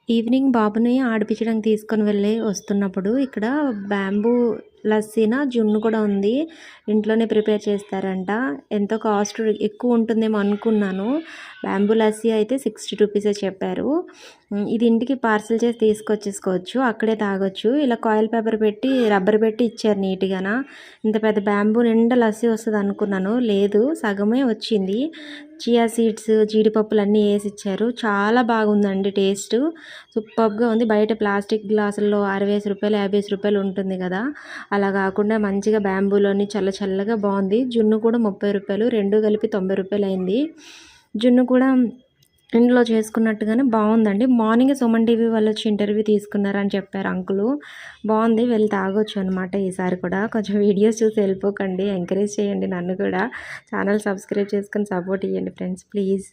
Evening బాబుని ఆడిపించడానికి తీసుకొని వస్తున్నప్పుడు ఇక్కడ బ్యాంబూ లస్సీనా, జున్ను కూడా ఉంది. ఇంట్లోనే ప్రిపేర్ చేస్తారంట. ఎంతో కాస్ట్ ఎక్కువ ఉంటుందేమో అనుకున్నాను. బ్యాంబూ లస్సీ అయితే 60 రూపీసే చెప్పారు. ఇది ఇంటికి పార్సెల్ చేసి తీసుకొచ్చేసుకోవచ్చు. అక్కడే తాగొచ్చు. ఇలా కాయిల్ పేపర్ పెట్టి రబ్బర్ పెట్టి ఇచ్చారు నీట్‌గాన. ఇంత పెద్ద బ్యాంబూ నిండా లస్సీ వస్తది అనుకున్నాను. లేదు, సగమే వచ్చింది. చియా సీడ్స్, జీడిపప్పులన్నీ ఏసి ఇచ్చారు. చాలా బాగుందండి టేస్టు. సూపర్బ్‌గా ఉంది. బయట ప్లాస్టిక్ గ్లాసుల్లో రూ. 60, రూ. 50 ఉంటుంది కదా! అలా కాకుండా మంచిగా బ్యాంబూలోని చల్ల చల్లగా బాగుంది. జున్ను కూడా రూ. 30, రెండు కలిపి రూ. 90 అయింది. జున్ను కూడా ఇంట్లో చేసుకున్నట్టుగానే బాగుందండి. మార్నింగ్ సుమన్ టీవీ వాళ్ళు వచ్చి ఇంటర్వ్యూ తీసుకున్నారని చెప్పారు అంకులు. బాగుంది, వెళ్ళి తాగొచ్చు అనమాట ఈసారి కూడా. కొంచెం వీడియోస్ చూసి వెళ్ళిపోకండి, ఎంకరేజ్ చేయండి నన్ను కూడా. ఛానల్ సబ్స్క్రైబ్ చేసుకొని సపోర్ట్ ఇవ్వండి ఫ్రెండ్స్, ప్లీజ్.